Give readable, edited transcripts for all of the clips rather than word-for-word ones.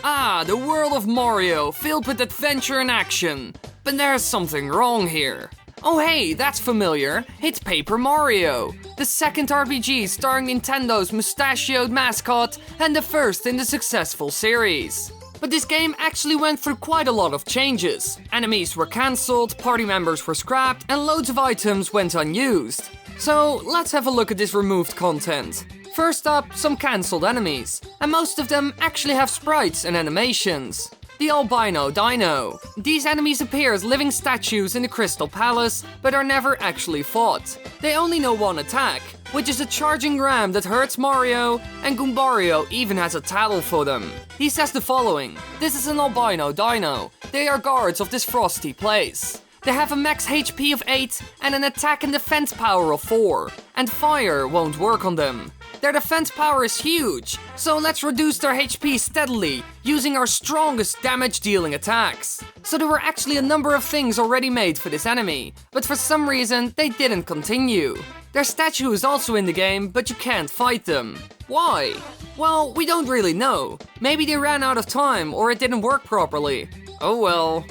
Ah, the world of Mario, filled with adventure and action. But there's something wrong here. Oh hey, that's familiar. It's Paper Mario, the second RPG starring Nintendo's mustachioed mascot and the first in the successful series. But this game actually went through quite a lot of changes. Enemies were cancelled, party members were scrapped, and loads of items went unused. So let's have a look at this removed content. First up, some cancelled enemies, and most of them actually have sprites and animations. The Albino Dino. These enemies appear as living statues in the Crystal Palace, but are never actually fought. They only know one attack, which is a charging ram that hurts Mario, and Goombario even has a tattle for them. He says the following: "This is an Albino Dino. They are guards of this frosty place. They have a max HP of 8 and an attack and defense power of 4, and fire won't work on them. Their defense power is huge, so let's reduce their HP steadily, using our strongest damage-dealing attacks." So there were actually a number of things already made for this enemy, but for some reason they didn't continue. Their statue is also in the game, but you can't fight them. Why? Well, we don't really know. Maybe they ran out of time, or it didn't work properly. Oh well.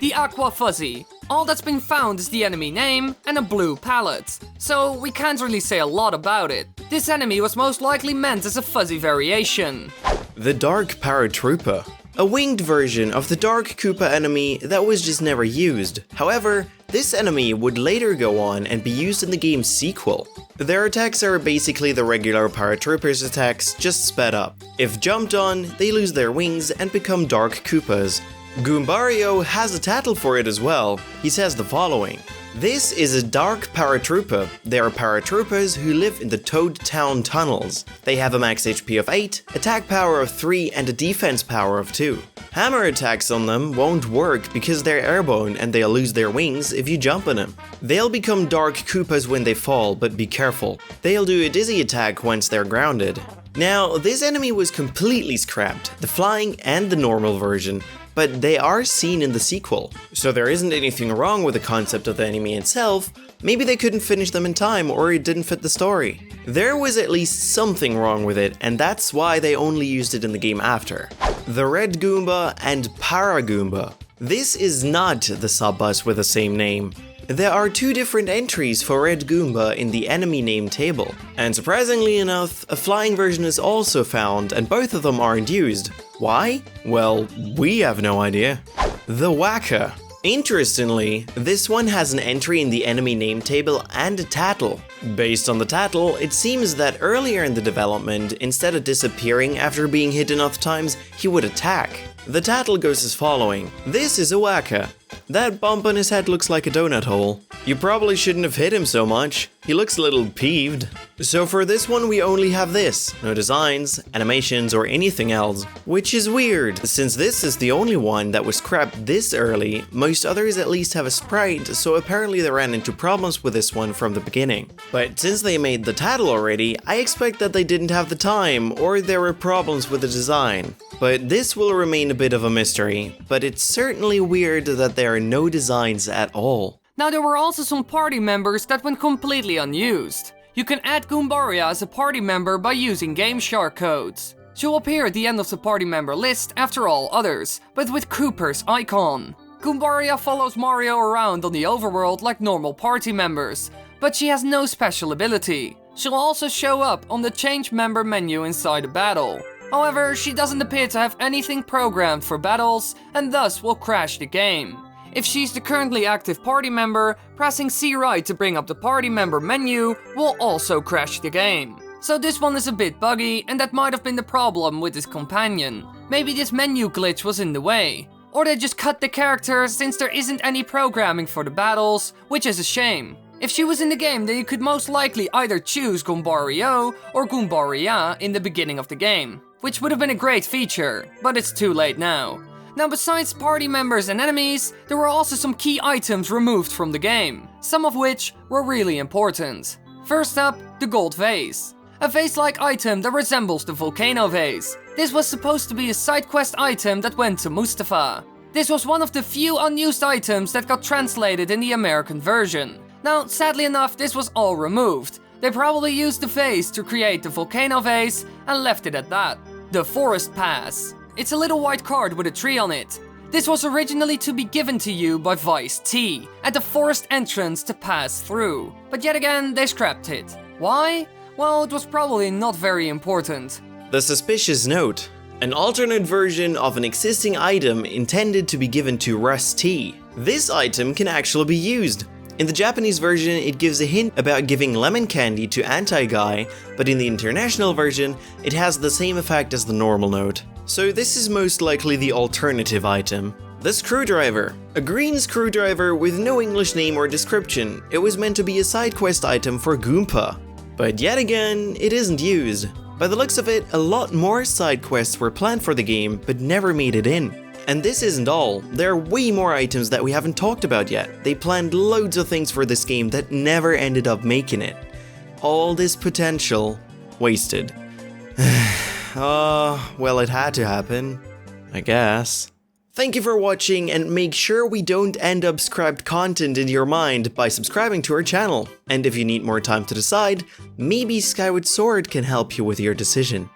The Aqua Fuzzy. All that's been found is the enemy name and a blue palette, so we can't really say a lot about it. This enemy was most likely meant as a fuzzy variation. The Dark Paratrooper. A winged version of the Dark Koopa enemy that was just never used. However, this enemy would later go on and be used in the game's sequel. Their attacks are basically the regular Paratroopers' attacks, just sped up. If jumped on, they lose their wings and become Dark Koopas. Goombario has a tattle for it as well. He says the following: "This is a Dark Paratrooper. They are paratroopers who live in the Toad Town tunnels. They have a max HP of 8, attack power of 3 and a defense power of 2. Hammer attacks on them won't work because they're airborne and they'll lose their wings if you jump on them. They'll become Dark Koopas when they fall, but be careful. They'll do a dizzy attack once they're grounded." Now, this enemy was completely scrapped, the flying and the normal version, but they are seen in the sequel. So there isn't anything wrong with the concept of the enemy itself. Maybe they couldn't finish them in time, or it didn't fit the story. There was at least something wrong with it, and that's why they only used it in the game after. The Red Goomba and Para Goomba. This is not the sub-bus with the same name. There are 2 different entries for Red Goomba in the enemy name table, and surprisingly enough, a flying version is also found, and both of them aren't used. Why? Well, we have no idea. The Wacka. Interestingly, this one has an entry in the enemy name table and a tattle. Based on the tattle, it seems that earlier in the development, instead of disappearing after being hit enough times, he would attack. The tattle goes as following: "This is a Wacka. That bump on his head looks like a donut hole. You probably shouldn't have hit him so much. He looks a little peeved." So for this one we only have this, no designs, animations or anything else, which is weird, since this is the only one that was scrapped this early. Most others at least have a sprite, so apparently they ran into problems with this one from the beginning. But since they made the tattle already, I expect that they didn't have the time, or there were problems with the design. But this will remain a bit of a mystery, but it's certainly weird that there are no designs at all. Now there were also some party members that went completely unused. You can add Goombaria as a party member by using Game Shark codes. She'll appear at the end of the party member list after all others, but with Cooper's icon. Goombaria follows Mario around on the overworld like normal party members, but she has no special ability. She'll also show up on the change member menu inside a battle. However, she doesn't appear to have anything programmed for battles, and thus will crash the game. If she's the currently active party member, pressing C right to bring up the party member menu will also crash the game. So this one is a bit buggy, and that might have been the problem with this companion. Maybe this menu glitch was in the way. Or they just cut the character since there isn't any programming for the battles, which is a shame. If she was in the game, then you could most likely either choose Goombario or Goombaria in the beginning of the game, which would have been a great feature, but it's too late now. Now, besides party members and enemies, there were also some key items removed from the game, some of which were really important. First up, the gold vase. A vase-like item that resembles the volcano vase. This was supposed to be a side quest item that went to Mustafa. This was one of the few unused items that got translated in the American version. Now, sadly enough, this was all removed. They probably used the vase to create the volcano vase and left it at that. The Forest Pass. It's a little white card with a tree on it. This was originally to be given to you by Vice T at the forest entrance to pass through. But yet again, they scrapped it. Why? Well, it was probably not very important. The suspicious note. An alternate version of an existing item intended to be given to Russ T. This item can actually be used. In the Japanese version, it gives a hint about giving lemon candy to Anti-Guy, but in the international version, it has the same effect as the normal note. So this is most likely the alternative item. The screwdriver. A green screwdriver with no English name or description. It was meant to be a side quest item for Goomba. But yet again, it isn't used. By the looks of it, a lot more side quests were planned for the game, but never made it in. And this isn't all. There are way more items that we haven't talked about yet. They planned loads of things for this game that never ended up making it. All this potential wasted. Well, it had to happen, I guess. Thank you for watching, and make sure we don't end up scrapped content in your mind by subscribing to our channel. And if you need more time to decide, maybe Skyward Sword can help you with your decision.